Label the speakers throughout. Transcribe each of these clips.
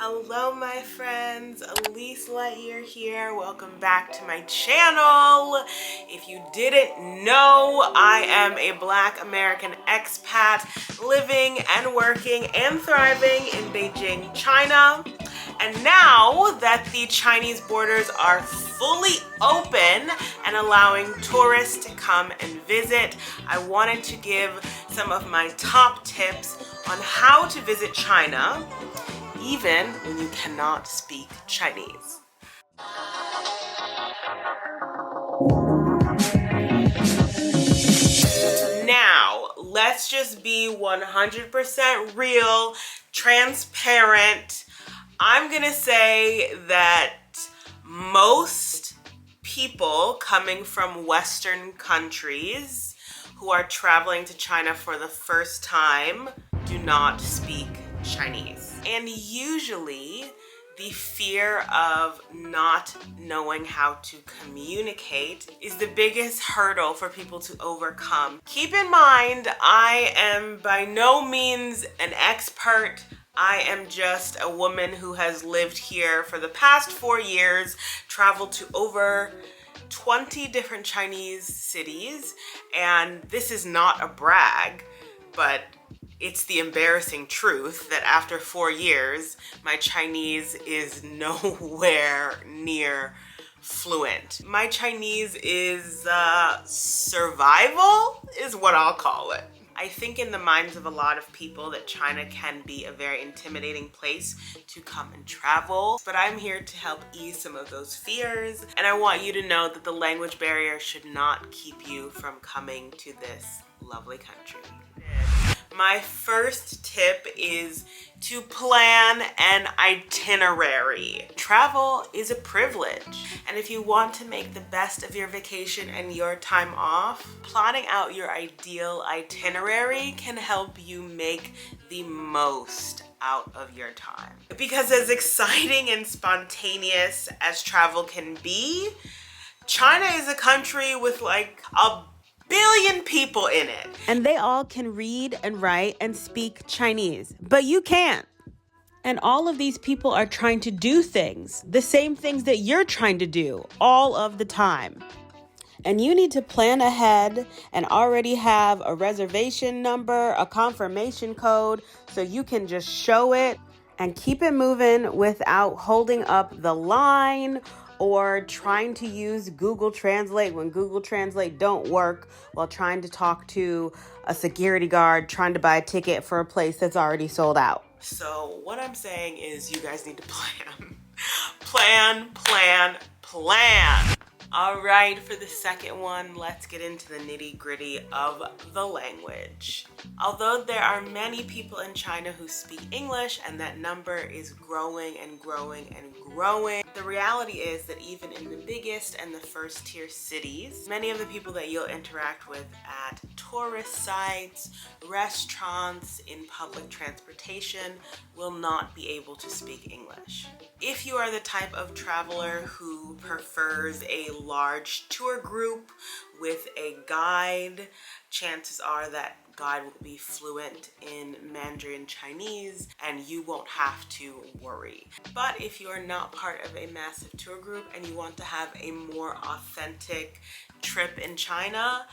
Speaker 1: Hello my friends, Aleese Lightyear here. Welcome back to my channel. If you didn't know, I am a Black American expat living and working and thriving in Beijing, China. And now that the Chinese borders are fully open and allowing tourists to come and visit, I wanted to give some of my top tips on how to visit China even when you cannot speak Chinese. Now, let's just be 100% real, transparent. I'm gonna say that most people coming from Western countries who are traveling to China for the first time do not speak Chinese. And usually the fear of not knowing how to communicate is the biggest hurdle for people to overcome. Keep in mind, I am by no means an expert. I am just a woman who has lived here for the past 4 years, traveled to over 20 different Chinese cities, and this is not a brag, but it's the embarrassing truth that after 4 years, my Chinese is nowhere near fluent. My Chinese is survival is what I'll call it. I think in the minds of a lot of people that China can be a very intimidating place to come and travel, but I'm here to help ease some of those fears, and I want you to know that the language barrier should not keep you from coming to this lovely country. My first tip is to plan an itinerary. Travel is a privilege, and if you want to make the best of your vacation and your time off, planning out your ideal itinerary can help you make the most out of your time. Because as exciting and spontaneous as travel can be, China is a country with like a billion people in it. And they all can read and write and speak Chinese, but you can't. And all of these people are trying to do things, the same things that you're trying to do all of the time. And you need to plan ahead and already have a reservation number, a confirmation code, so you can just show it and keep it moving without holding up the line or trying to use Google Translate when Google Translate don't work while trying to talk to a security guard trying to buy a ticket for a place that's already sold out. So what I'm saying is you guys need to plan. Plan. All right, for the second one, let's get into the nitty-gritty of the language. Although there are many people in China who speak English and that number is growing and growing and growing, the reality is that even in the biggest and the first tier cities, many of the people that you'll interact with at tourist sites, restaurants, in public transportation will not be able to speak English. If you are the type of traveler who prefers a large tour group with a guide, chances are that guide will be fluent in Mandarin Chinese and you won't have to worry. But if you are not part of a massive tour group and you want to have a more authentic trip in China,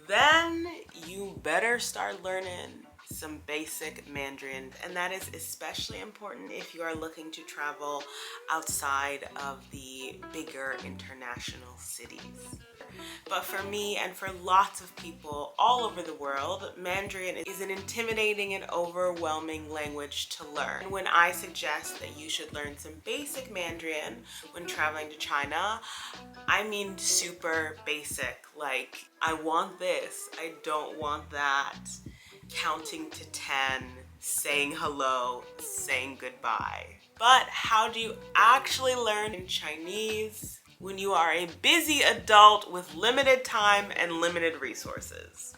Speaker 1: then you better start learning some basic Mandarin, and that is especially important if you are looking to travel outside of the bigger international cities. But for me and for lots of people all over the world, Mandarin is an intimidating and overwhelming language to learn. When I suggest that you should learn some basic Mandarin when traveling to China, I mean super basic, like I want this, I don't want that, counting to 10, saying hello, saying goodbye. But how do you actually learn in Chinese when you are a busy adult with limited time and limited resources?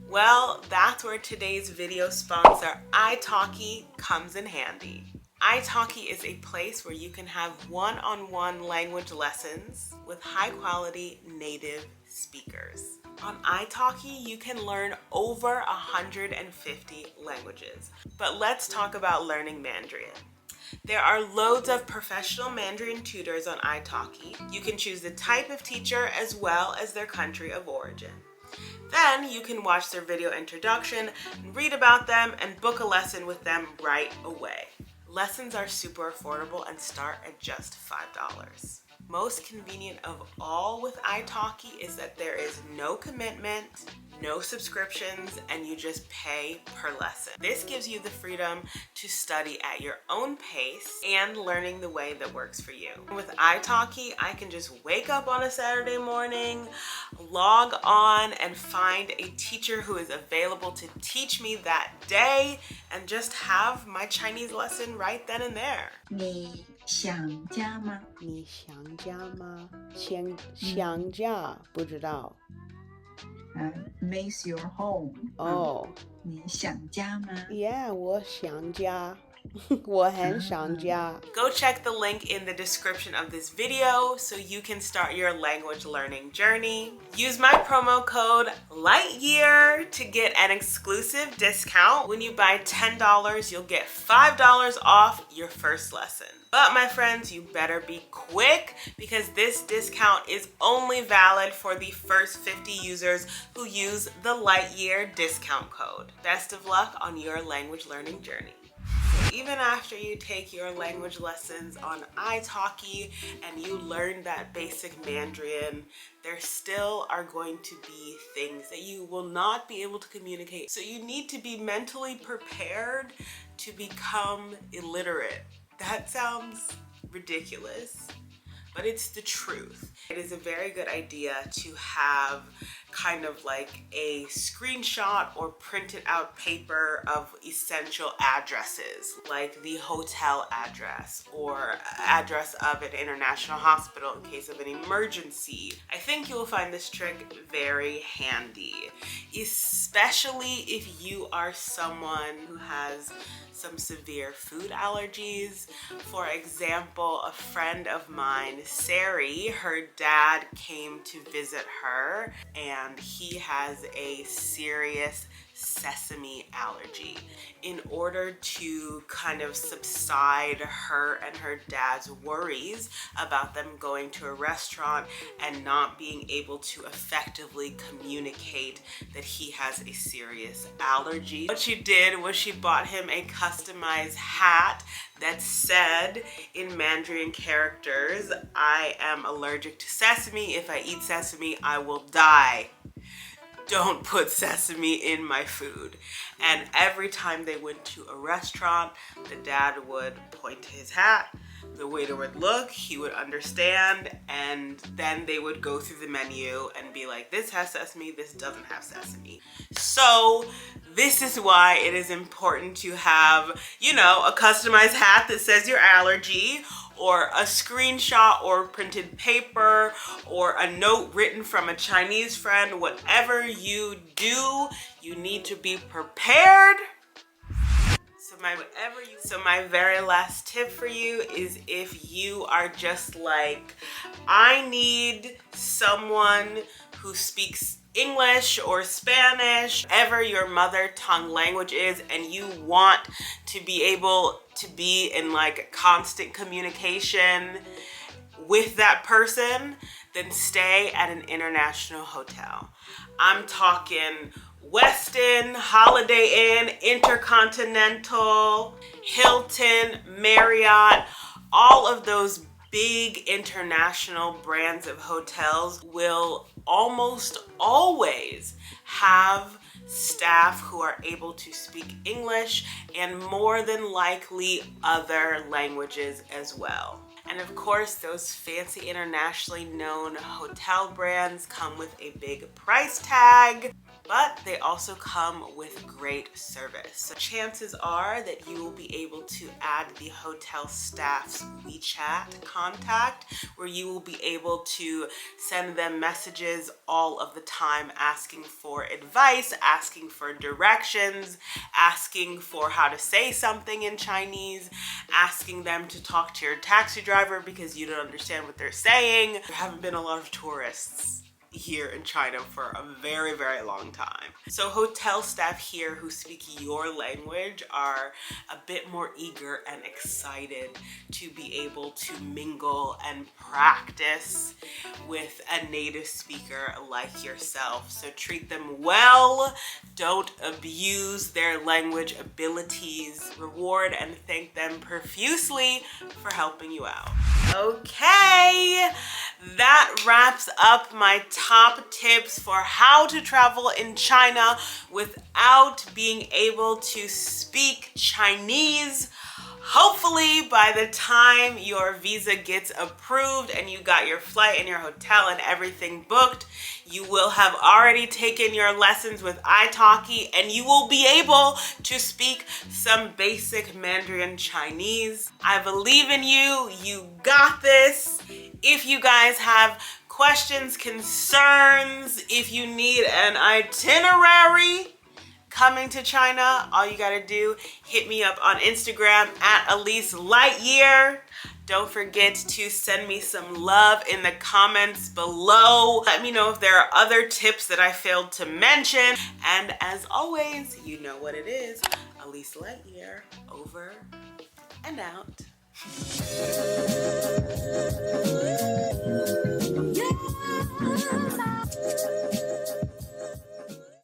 Speaker 1: Well, that's where today's video sponsor, italki, comes in handy. italki is a place where you can have one-on-one language lessons with high-quality native speakers. On italki, you can learn over 150 languages. But let's talk about learning Mandarin. There are loads of professional Mandarin tutors on italki. You can choose the type of teacher as well as their country of origin. Then you can watch their video introduction, read about them, and book a lesson with them right away. Lessons are super affordable and start at just $5. Most convenient of all with italki is that there is no commitment, no subscriptions, and you just pay per lesson. This gives you the freedom to study at your own pace and learning the way that works for you. With italki, I can just wake up on a Saturday morning, log on, and find a teacher who is available to teach me that day and just have my Chinese lesson right then and there.
Speaker 2: 你想家吗？
Speaker 1: 你想家吗？想家，不知道。
Speaker 2: Miss your home.
Speaker 1: Oh.
Speaker 2: 你想家吗？
Speaker 1: Yeah, 我想家。我很想家。Go check the link in the description of this video so you can start your language learning journey. Use my promo code Lightyear to get an exclusive discount. When you buy $10, you'll get $5 off your first lesson. But my friends, you better be quick because this discount is only valid for the first 50 users who use the Lightyear discount code. Best of luck on your language learning journey. Even after you take your language lessons on italki and you learn that basic Mandarin, there still are going to be things that you will not be able to communicate. So you need to be mentally prepared to become illiterate. That sounds ridiculous, but it's the truth. It is a very good idea to have kind of like a screenshot or printed out paper of essential addresses, like the hotel address or address of an international hospital in case of an emergency. I think you'll find this trick very handy, especially if you are someone who has some severe food allergies. For example, a friend of mine, Sari, her dad came to visit her and he has a serious sesame allergy. In order to kind of subside her and her dad's worries about them going to a restaurant and not being able to effectively communicate that he has a serious allergy, what she did was she bought him a customized hat that said in Mandarin characters, "I am allergic to sesame. If I eat sesame, I will die. Don't put sesame in my food." And every time they went to a restaurant, the dad would point to his hat, the waiter would look, he would understand, and then they would go through the menu and be like, this has sesame, this doesn't have sesame. So this is why it is important to have, you know, a customized hat that says your allergy, or a screenshot or printed paper, or a note written from a Chinese friend. Whatever you do, you need to be prepared. So my very last tip for you is, if you are just like, I need someone who speaks English or Spanish, whatever your mother tongue language is, and you want to be able to be in like constant communication with that person, then stay at an international hotel. I'm talking Westin, Holiday Inn, Intercontinental, Hilton, Marriott. All of those big international brands of hotels will almost always have staff who are able to speak English and more than likely other languages as well. And of course, those fancy internationally known hotel brands come with a big price tag, but they also come with great service. So chances are that you will be able to add the hotel staff's WeChat contact, where you will be able to send them messages all of the time asking for advice, asking for directions, asking for how to say something in Chinese, asking them to talk to your taxi driver because you don't understand what they're saying. There haven't been a lot of tourists here in China for a very, very long time. So hotel staff here who speak your language are a bit more eager and excited to be able to mingle and practice with a native speaker like yourself. So treat them well, don't abuse their language abilities, reward and thank them profusely for helping you out. Okay, that wraps up my top tips for how to travel in China without being able to speak Chinese. Hopefully by the time your visa gets approved and you got your flight and your hotel and everything booked, you will have already taken your lessons with italki and you will be able to speak some basic Mandarin Chinese. I believe in you. You got this. If you guys have questions, concerns, if you need an itinerary coming to China, all you gotta do, hit me up on Instagram at Aleese Lightyear. Don't forget to send me some love in the comments below. Let me know if there are other tips that I failed to mention. And as always, you know what it is. Aleese Lightyear, over and out.